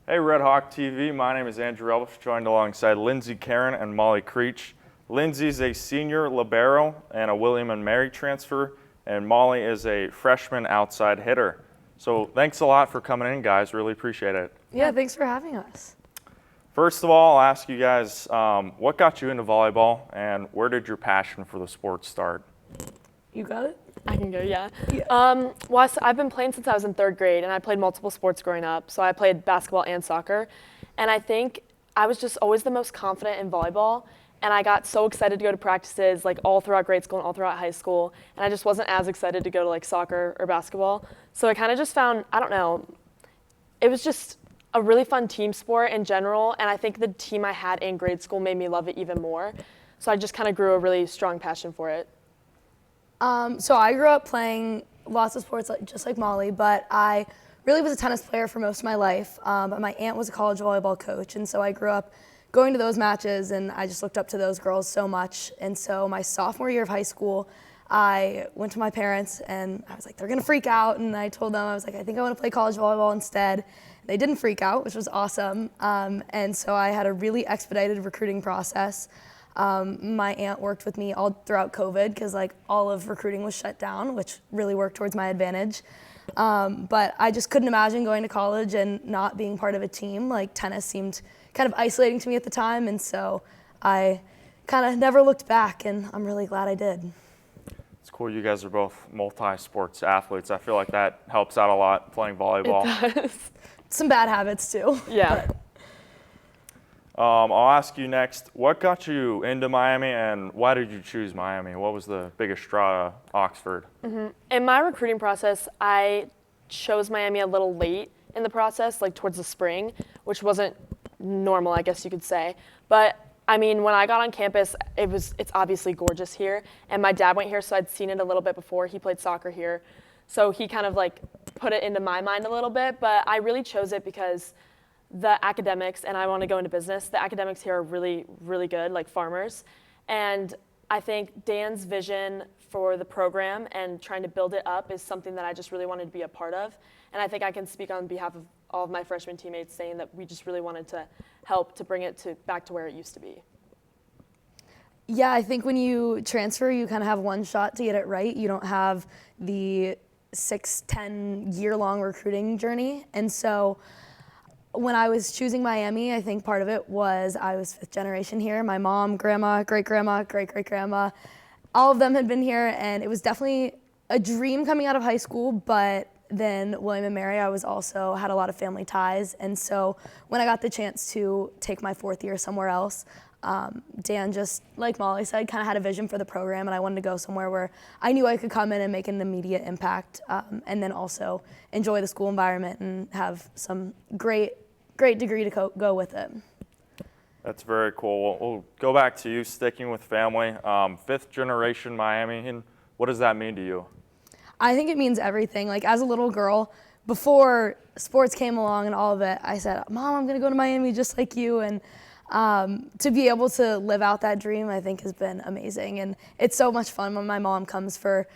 Hey Red Hawk TV, my name is Andrew Elvish, joined alongside Lindsay Karen and Molly Creech. Lindsay's a senior libero and a William and Mary transfer, and Molly is a freshman outside hitter. So thanks a lot for coming in, guys. Really appreciate it. Yeah, thanks for having us. First of all, I'll ask you guys, what got you into volleyball, and where did your passion for the sport start? You got it? I can go, yeah. Well, I've been playing since I was in third grade, and I played multiple sports growing up. So I played basketball and soccer. And I think I was just always the most confident in volleyball. And I got so excited to go to practices, like all throughout grade school and all throughout high school. And I just wasn't as excited to go to like soccer or basketball. So I kind of just found, I don't know, it was just a really fun team sport in general. And I think the team I had in grade school made me love it even more. So I just kind of grew a really strong passion for it. So I grew up playing lots of sports, just like Molly, but I really was a tennis player for most of my life. But my aunt was a college volleyball coach, and so I grew up going to those matches, and I just looked up to those girls so much. And so my sophomore year of high school, I went to my parents, and I was like, they're gonna freak out, and I told them, I was like, I think I wanna play college volleyball instead. They didn't freak out, which was awesome. And so I had a really expedited recruiting process. My aunt worked with me all throughout COVID because like all of recruiting was shut down, which really worked towards my advantage. But I just couldn't imagine going to college and not being part of a team. Like tennis seemed kind of isolating to me at the time, and so I kind of never looked back, and I'm really glad I did. It's cool you guys are both multi-sports athletes. I feel like that helps out a lot playing volleyball. It does. Some bad habits too. Yeah. I'll ask you next, what got you into Miami and why did you choose Miami? What was the biggest draw to Oxford? In my recruiting process, I chose Miami a little late in the process, like towards the spring, which wasn't normal, I guess you could say. But I mean, when I got on campus, it's obviously gorgeous here. And my dad went here, so I'd seen it a little bit before. He played soccer here. So he kind of like put it into my mind a little bit. But I really chose it because the academics, and I want to go into business, the academics here are really, really good, like farmers. And I think Dan's vision for the program and trying to build it up is something that I just really wanted to be a part of. And I think I can speak on behalf of all of my freshman teammates saying that we just really wanted to help to bring it back to where it used to be. Yeah, I think when you transfer, you kind of have one shot to get it right. You don't have the 6-10 year-long recruiting journey. And so when I was choosing Miami, I think part of it was I was fifth generation here. My mom, grandma, great-grandma, great-great-grandma, all of them had been here, and it was definitely a dream coming out of high school, but then William and Mary, I was also had a lot of family ties, and so when I got the chance to take my fourth year somewhere else, Dan, just like Molly said, kind of had a vision for the program, and I wanted to go somewhere where I knew I could come in and make an immediate impact, and then also enjoy the school environment and have some great degree to go with it. That's very cool. We'll go back to you, sticking with family. Fifth generation Miami, and what does that mean to you? I think it means everything. Like as a little girl, before sports came along and all of it, I said, Mom, I'm gonna go to Miami just like you. And to be able to live out that dream, I think has been amazing. And it's so much fun when my mom comes for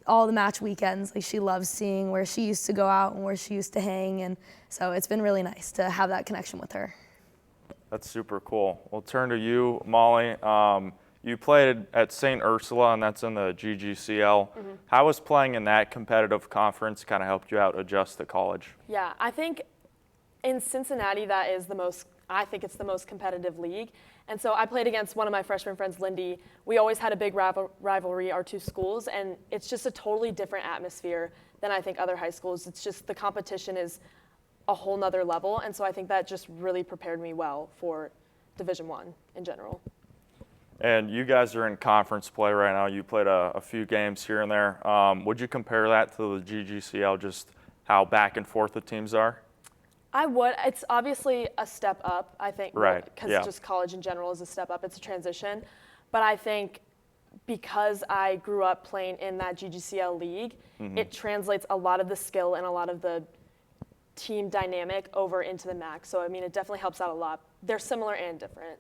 all the match weekends. Like she loves seeing where she used to go out and where she used to hang. And so it's been really nice to have that connection with her. That's super cool. We'll turn to you, Molly. You played at St. Ursula, and that's in the GGCL. How was playing in that competitive conference kind of helped you out adjust to college? Yeah, I think in Cincinnati I think it's the most competitive league. And so I played against one of my freshman friends, Lindy. We always had a big rivalry, our two schools, and it's just a totally different atmosphere than I think other high schools. It's just the competition is a whole nother level, and so I think that just really prepared me well for Division I in general. And you guys are in conference play right now. You played a few games here and there. Would you compare that to the GGCL, just how back and forth the teams are? I would. It's obviously a step up, I think, right? Because just college in general is a step up. It's a transition. But I think because I grew up playing in that GGCL league, it translates a lot of the skill and a lot of the team dynamic over into the MAC. So, I mean, it definitely helps out a lot. They're similar and different.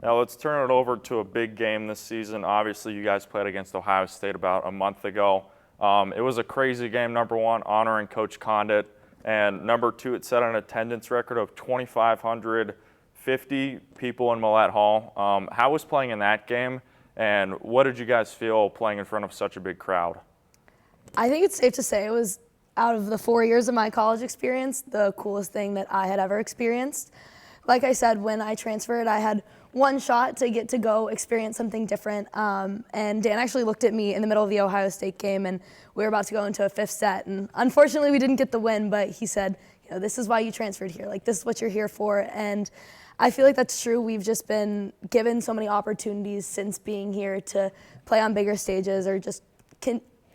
Now let's turn it over to a big game this season. Obviously, you guys played against Ohio State about a month ago. It was a crazy game, number one, honoring Coach Condit. And number 2, it set an attendance record of 2,550 people in Millette Hall. How was playing in that game, and what did you guys feel playing in front of such a big crowd? I think it's safe to say it was, out of the 4 years of my college experience, the coolest thing that I had ever experienced. Like I said, when I transferred, I had one shot to get to go experience something different. And Dan actually looked at me in the middle of the Ohio State game, and we were about to go into a 5th set. And unfortunately, we didn't get the win, but he said, this is why you transferred here. Like, this is what you're here for. And I feel like that's true. We've just been given so many opportunities since being here to play on bigger stages or just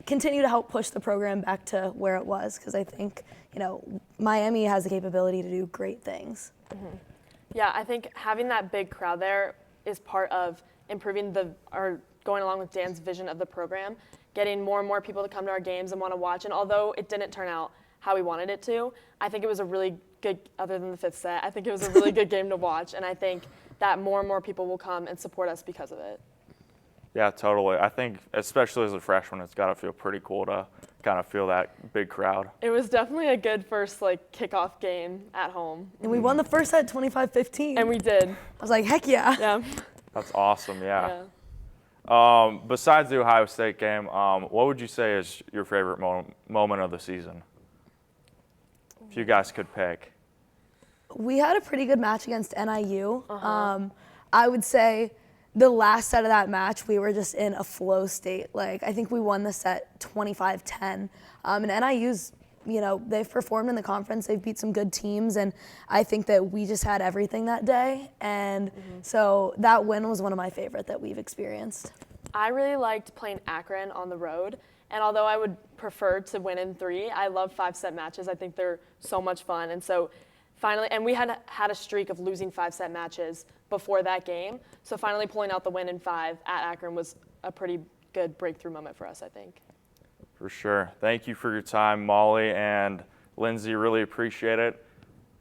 continue to help push the program back to where it was, because I think, Miami has the capability to do great things. Mm-hmm. Yeah, I think having that big crowd there is part of improving or going along with Dan's vision of the program, getting more and more people to come to our games and want to watch. And although it didn't turn out how we wanted it to, I think it was a really good, other than the 5th set, I think it was a really good game to watch. And I think that more and more people will come and support us because of it. Yeah, totally. I think, especially as a freshman, it's got to feel pretty cool to kind of feel that big crowd. It was definitely a good first kickoff game at home. And we won the first set 25-15. And we did. I was like, heck yeah. Yeah. That's awesome, yeah. Besides the Ohio State game, what would you say is your favorite moment of the season? If you guys could pick. We had a pretty good match against NIU. I would say the last set of that match, we were just in a flow state. I think we won the set 25-10. And NIU's, they've performed in the conference. They've beat some good teams. And I think that we just had everything that day. And so that win was one of my favorite that we've experienced. I really liked playing Akron on the road. And although I would prefer to win in 3, I love 5-set matches. I think they're so much fun. And so finally, and we had a streak of losing 5-set matches before that game. So finally pulling out the win in 5 at Akron was a pretty good breakthrough moment for us, I think. For sure. Thank you for your time, Molly and Lindsay. Really appreciate it.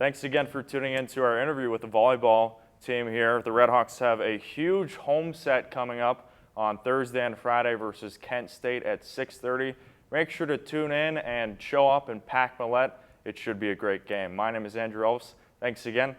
Thanks again for tuning in to our interview with the volleyball team here. The Redhawks have a huge home set coming up on Thursday and Friday versus Kent State at 6:30. Make sure to tune in and show up and pack Millette. It should be a great game. My name is Andrew Elvis. Thanks again.